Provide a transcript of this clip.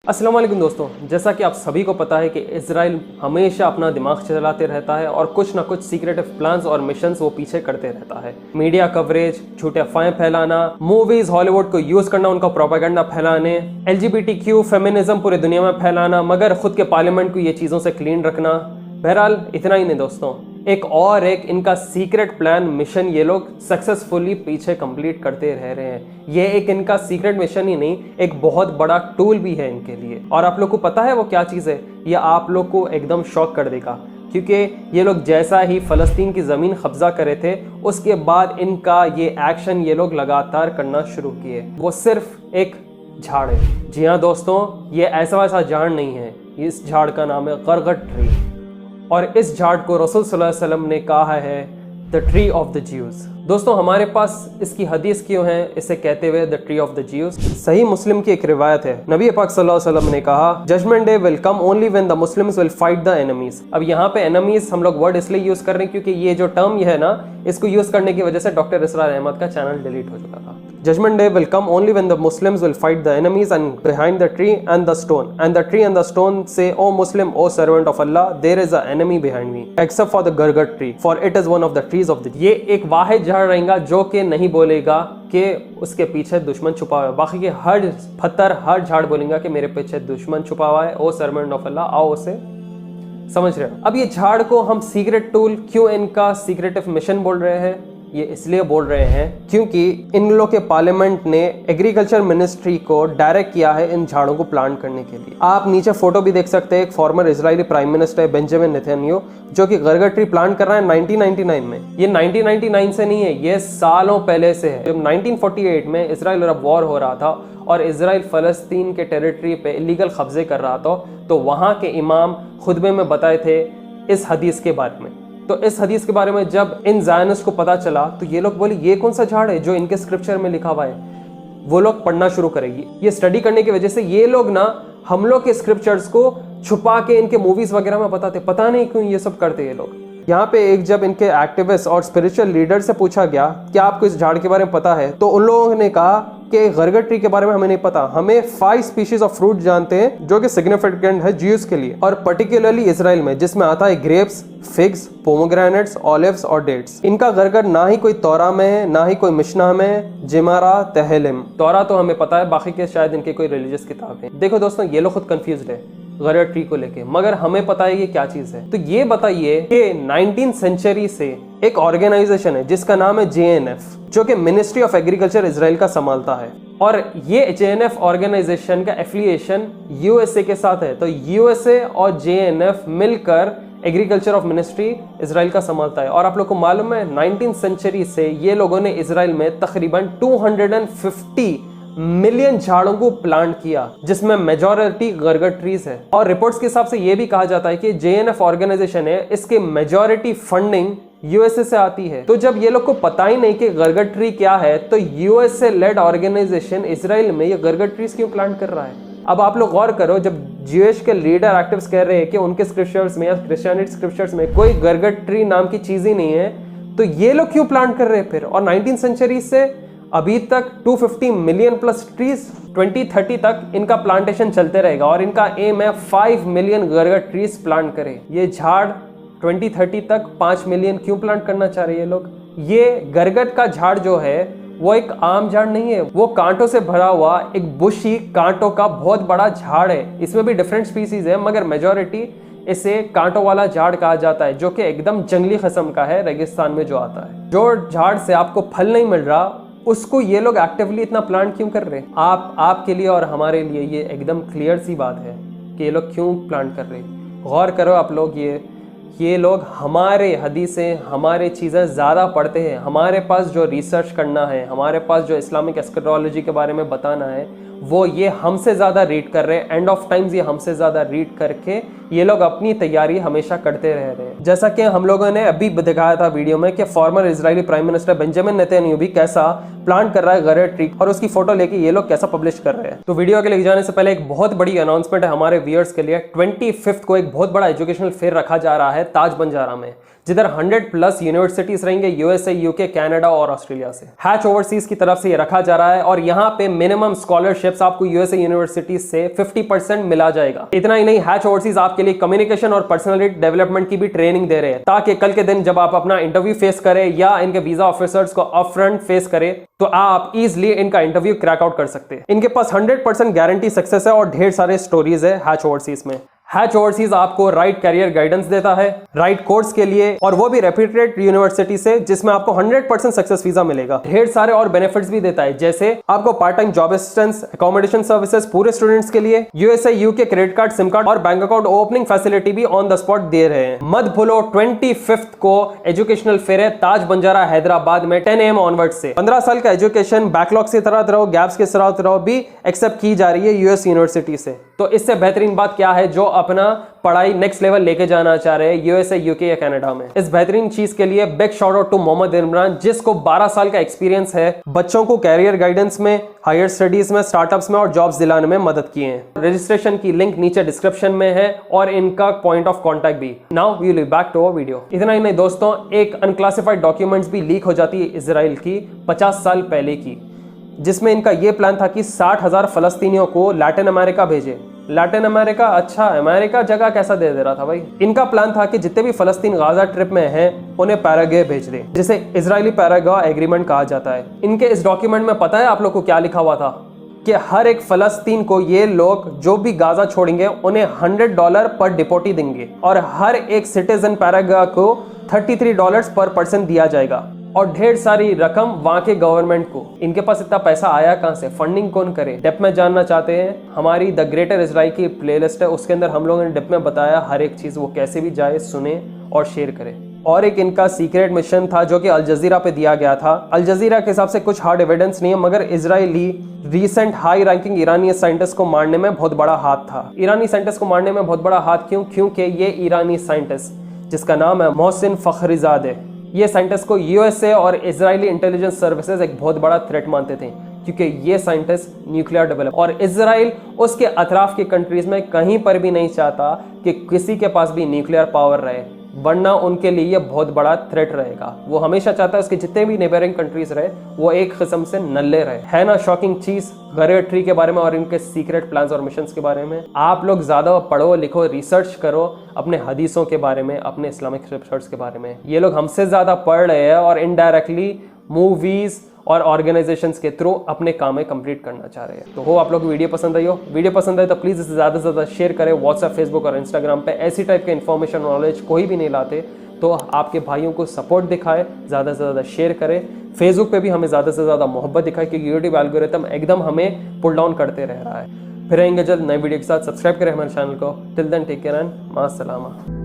अस्सलाम वालेकुम दोस्तों, जैसा कि आप सभी को पता है कि इजराइल हमेशा अपना दिमाग चलाते रहता है और कुछ ना कुछ सीक्रेटिव प्लान्स और मिशंस वो पीछे करते रहता है। मीडिया कवरेज, झूठे अफवाहें फैलाना, मूवीज हॉलीवुड को यूज करना उनका प्रोपेगेंडा फैलाने, एलजीबीटीक्यू फेमिनिज्म पूरे दुनिया में फैलाना, मगर खुद के पार्लियामेंट को ये चीज़ों से क्लीन रखना। बहरहाल इतना ही नहीं दोस्तों, एक इनका सीक्रेट प्लान मिशन ये लोग सक्सेसफुली पीछे कंप्लीट करते रह रहे हैं। ये एक इनका सीक्रेट मिशन ही नहीं, एक बहुत बड़ा टूल भी है इनके लिए। और आप लोग को पता है वो क्या चीज़ है? ये आप लोग को एकदम शॉक कर देगा, क्योंकि ये लोग जैसा ही फ़लस्तीन की ज़मीन कब्जा करे थे उसके बाद इनका ये एक्शन ये लोग लगातार करना शुरू किए। वो सिर्फ एक झाड़ है। जी हाँ दोस्तों, ये ऐसा वैसा झाड़ नहीं है। इस झाड़ का नाम है गरगट ट्री, और इस झाड़ को रसूल सल्लल्लाहु अलैहि वसल्लम ने कहा है the tree of the Jews. दोस्तों हमारे पास इसकी हदीस क्यों है इसे कहते हुए the tree of the Jews? सही मुस्लिम की एक रिवायत है, नबी पाक सल्लल्लाहु अलैहि वसल्लम ने कहा judgement day will come only when the Muslims will fight the enemies. अब यहाँ पे एनिमीज हम लोग वर्ड इसलिए यूज कर रहे हैं क्योंकि ये जो टर्म है ना, इसको यूज करने की वजह से डॉक्टर इसरार अहमद का चैनल डिलीट हो चुका था। Judgment day will come only when the Muslims will fight the enemies and behind the tree and the stone. And the tree and the stone say, O Muslim, O servant of Allah, there is an enemy behind me, except for the gargat tree, for it is one of the trees of the. ये एक वाहिद झाड़ रहेगा जो कि नहीं बोलेगा कि उसके पीछे दुश्मन छुपा हुआ है। बाकी के हर पत्थर, हर झाड़ बोलेगा कि मेरे पीछे दुश्मन छुपा हुआ है। ओ सर्वेंट ऑफ अल्लाह, आओ उसे समझ रहे हो। अब ये झाड़ को हम सीक्रेट टूल क्यों इनका सीक्रेटिव मिशन बोल रहे हैं? ये इसलिए बोल रहे हैं क्योंकि इन लोग के पार्लियामेंट ने एग्रीकल्चर मिनिस्ट्री को डायरेक्ट किया है इन झाड़ों को प्लांट करने के लिए। आप नीचे फोटो भी देख सकते हैं, एक farmer Israeli prime minister Benjamin Netanyahu जो कि गरगट ट्री प्लांट कर रहा है 1999 में। ये 1999 से नहीं है, ये सालों पहले से है। जब 1948 में इसराइल और वॉर हो रहा था और इसराइल फलस्तीन के टेरिटरी पे इलीगल कब्जे कर रहा था, तो वहाँ के इमाम खुतबे में बताए थे इस हदीस के बारे में। तो इस हदीस के बारे में जब इन ज़ायनिस्ट को पता चला तो ये लोग बोले ये कौन सा झाड़ है जो इनके स्क्रिप्चर में लिखा हुआ है। वो लोग पढ़ना शुरू करेंगे। ये स्टडी करने की वजह से ये लोग ना हम लोग के स्क्रिप्चर्स को छुपा के इनके मूवीज वगैरह में बताते, पता नहीं क्यों ये सब करते ये लोग। यहाँ पे एक जब इनके एक्टिविस्ट और स्पिरिचुअल लीडर से पूछा गया क्या आपको इस झाड़ के बारे में पता है, तो उन लोगों ने कहा कि गरगट ट्री के बारे में हमें नहीं पता, हमें 5 स्पीशीज ऑफ फ्रूट जानते हैं जो कि सिग्निफिकेंट है ज्यूज के लिए और पर्टिकुलरली इसराइल में, जिसमें आता है ग्रेप्स, फिग्स, पोमोग्रेनेट्स, ऑलिव्स और डेट्स। इनका गरगट ना ही कोई तौरा में है, ना ही कोई मिशना में, जिमारा, तहलिम। तौरा तो हमें पता है, बाकी के शायद इनके कोई रिलीजियस किताब है। देखो दोस्तों, ये लोग खुद कंफ्यूज्ड है गरगट ट्री को लेके, मगर हमें पता है ये क्या चीज है। तो ये बताइए कि 19th सेंचुरी से एक ऑर्गेनाइजेशन है जिसका नाम है JNF, जो कि मिनिस्ट्री ऑफ एग्रीकल्चर इसराइल का संभालता है, और ये JNF ऑर्गेनाइजेशन का एफिलिएशन USA के साथ है। तो USA और JNF मिलकर एग्रीकल्चर ऑफ मिनिस्ट्री इसराइल का संभालता है। और आप लोग को मालूम है 19th सेंचुरी से ये लोगों ने इसराइल में तकरीबन 250 मिलियन झाड़ों को प्लांट किया, जिसमें मेजॉरिटी गरगट ट्रीज है। और रिपोर्ट्स के हिसाब से यह भी कहा जाता है कि JNF ऑर्गेनाइजेशन है, इसके मेजॉरिटी फंडिंग USA से आती है। तो जब ये लोग को पता ही नहीं कि गरगट ट्री क्या है, तो USA लेड ऑर्गेनाइजेशन इसराइल में ये गरगट ट्रीज क्यों प्लांट कर रहा है? अब आप लोग गौर करो, जब ज्यूइश के लीडर एक्टिविस्ट कह रहे हैं कि उनके स्क्रिप्चर्स में या क्रिश्चियनिटी स्क्रिप्चर्स में कोई गरगट ट्री नाम की चीज ही नहीं है, तो ये लोग क्यों प्लांट कर रहे हैं फिर? और 19th सेंचुरी से अभी तक 250 मिलियन प्लस ट्रीज, 2030 तक इनका प्लांटेशन चलते रहेगा और इनका एम है 5 मिलियन गरगट ट्रीज प्लांट करें। ये झाड़ 2030 तक 5 मिलियन क्यों प्लांट करना चाह रहे हैं लोग? ये गरगट का झाड़ जो है वो एक आम झाड़ नहीं है, वो कांटों से भरा हुआ एक बुशी कांटों का बहुत बड़ा झाड़ है। इसमें भी डिफरेंट स्पीसीज है, मगर मेजॉरिटी इसे कांटों वाला झाड़ कहा जाता है, जो कि एकदम जंगली किस्म का है, रेगिस्तान में जो आता है। जो झाड़ से आपको फल नहीं मिल रहा उसको ये लोग एक्टिवली इतना प्लांट क्यों कर रहे हैं? आपके लिए और हमारे लिए ये एकदम क्लियर सी बात है कि ये लोग क्यों प्लांट कर रहे हैं। गौर करो आप लोग, ये लोग हमारे हदीसें, हमारे चीज़ें ज़्यादा पढ़ते हैं। हमारे पास जो रिसर्च करना है, हमारे पास जो इस्लामिक एस्ट्रोलॉजी के बारे में बताना है, वो ये हमसे ज़्यादा रीड कर रहे हैं। एंड ऑफ टाइम्स ये हमसे ज़्यादा रीड करके ये लोग अपनी तैयारी हमेशा करते रह रहे हैं। जैसा कि हम लोगों ने अभी दिखाया था वीडियो में कि farmer Israeli prime minister Benjamin Netanyahu भी कैसा प्लान कर रहा है गैरेट ट्री, और उसकी फोटो लेके ये लोग कैसा पब्लिश कर रहे हैं। तो वीडियो के लिए जाने से पहले एक बहुत बड़ी अनाउंसमेंट है हमारे व्यूअर्स के लिए। 25 को एक बहुत बड़ा एजुकेशनल फेयर रखा जा रहा है ताज बंजारा में, जिधर 100+ यूनिवर्सिटीज रहेंगे यूएसए, यूके, कनाडा और ऑस्ट्रेलिया से। हैच ओवरसीज की तरफ से ये रखा जा रहा है और यहाँ पे मिनिमम स्कॉलरशिप्स आपको यूएसए यूनिवर्सिटीज से 50% मिला जाएगा। इतना ही नहीं, हैच ओवरसीज आपके लिए कम्युनिकेशन और पर्सनालिटी डेवलपमेंट की भी ट्रेनिंग दे रहे हैं, ताकि कल के दिन जब आप अपना इंटरव्यू फेस करें या इनके वीजा ऑफिसर्स को अपफ्रंट फेस करें तो आप इजिली इनका इंटरव्यू क्रैक आउट कर सकते हैं। इनके पास 100% गारंटी सक्सेस है और ढेर सारे स्टोरीज है हैच ओवरसीज में। हैच ओवरसीज आपको राइट करियर गाइडेंस देता है राइट कोर्स के लिए, और वो भी रेप्यूटेड यूनिवर्सिटी से, जिसमें आपको 100% सक्सेस वीजा मिलेगा। ढेर सारे और बेनिफिट्स भी देता है, जैसे आपको part time job assistance, accommodation services पूरे स्टूडेंट्स के लिए, USA UK credit card, SIM card और बैंक अकाउंट ओपनिंग फैसिलिटी भी ऑन द स्पॉट दे रहे हैं। मत भूलो 25 को एजुकेशनल फेयर है ताज बंजारा हैदराबाद में 10 AM ऑनवर्ड से। 15 साल का एजुकेशन बैकलॉग के तरह रहो, गैप्स के तरह भी एक्सेप्ट की जा रही है यूएस यूनिवर्सिटी से। तो इससे बेहतरीन बात क्या है जो अपना पढ़ाई नेक्स्ट लेवल लेके जाना चाह रहे हैं यूएसए, यूके या कनाडा में। इस बेहतरीन चीज के लिए big shout out to Mohammad Imran, जिसको 12 साल का एक्सपीरियंस है, बच्चों को कैरियर गाइडेंस में, हायर स्टडीज में, स्टार्टअप्स में और जॉब्स दिलाने में मदद किए हैं। रजिस्ट्रेशन की लिंक नीचे डिस्क्रिप्शन में है और इनका पॉइंट ऑफ कॉन्टैक्ट भी। Now we will be back to our video. इतना ही नहीं दोस्तों, एक अनक्लासिफाइड डॉक्यूमेंट्स भी लीक हो जाती है इजराइल की 50 साल पहले की, जिसमें इनका यह प्लान था कि 60,000 फलस्तीनियों को लैटिन अमेरिका भेजे। लैटिन अमेरिका, अच्छा अमेरिका जगह कैसा दे रहा था भाई। इनका प्लान था कि जितने भी फलस्तीन गाजा ट्रिप में हैं उन्हें पैराग्वे भेज दे, जिसे इजरायली पैराग्वे एग्रीमेंट कहा जाता है। इनके इस डॉक्यूमेंट में पता है आप लोग को क्या लिखा हुआ था कि हर एक फलस्तीन को ये लोग जो भी गाजा छोड़ेंगे उन्हें $100 पर डिपोटी देंगे, और हर एक सिटीजन पैराग्वे को $33 पर पर्सन दिया जाएगा, और ढेर सारी रकम वहां के गवर्नमेंट को। इनके पास इतना पैसा आया कहां से, फंडिंग कौन करे? डेप्थ में जानना चाहते हैं? हमारी द ग्रेटर इजराइल की प्लेलिस्ट है, उसके अंदर हम लोगों ने डेप्थ में बताया हर एक चीज, वो कैसे भी जाए, सुने और शेयर करें। और एक इनका सीक्रेट मिशन था जो कि अल जजीरा पे दिया गया था। अल जजीरा के हिसाब से कुछ हार्ड एविडेंस नहीं है, मगर इजरायली रीसेंट हाई रैंकिंग ईरानी साइंटिस्ट को मारने में बहुत बड़ा हाथ था। ईरानी साइंटिस्ट को मारने में बहुत बड़ा हाथ क्यों? क्योंकि ये ईरानी साइंटिस्ट जिसका नाम है मोहसिन फखरीजादे, ये साइंटिस्ट को यूएसए और इजरायली इंटेलिजेंस सर्विसेज एक बहुत बड़ा थ्रेट मानते थे, क्योंकि ये साइंटिस्ट न्यूक्लियर डेवलप, और इजराइल उसके अतराफ के कंट्रीज में कहीं पर भी नहीं चाहता कि किसी के पास भी न्यूक्लियर पावर रहे, वरना उनके लिए ये बहुत बड़ा थ्रेट रहेगा। वो हमेशा चाहता है उसके जितने भी नेबरिंग कंट्रीज रहे वो एक किस्म से नल्ले रहे। है ना शॉकिंग चीज गैरेट ट्री के बारे में और इनके सीक्रेट प्लान्स और मिशंस के बारे में। आप लोग ज्यादा पढ़ो, लिखो, रिसर्च करो अपने हदीसों के बारे में, अपने इस्लामिक स्क्रिप्चर्स के बारे में। ये लोग हमसे ज्यादा पढ़ रहे हैं और इनडायरेक्टली मूवीज और ऑर्गेनाइजेशंस के थ्रू अपने काम में कंप्लीट करना चाह रहे हैं। तो हो आप लोग वीडियो पसंद आई हो, वीडियो पसंद आए तो प्लीज़ इसे ज़्यादा से ज़्यादा शेयर करें। व्हाट्सएप, फेसबुक और इंस्टाग्राम पे ऐसी टाइप के इन्फॉर्मेशन नॉलेज कोई भी नहीं लाते, तो आपके भाइयों को सपोर्ट दिखाए, ज़्यादा से ज़्यादा शेयर करें। फेसबुक पे भी हमें ज़्यादा से ज़्यादा मोहब्बत दिखाए, क्योंकि यूट्यूब एल्गोरिथम एकदम हमें पुल डाउन करते रह रहा है। फिर आएंगे जल्द नए वीडियो के साथ। सब्सक्राइब करें हमारे चैनल को। Till then take care and मां सलामा।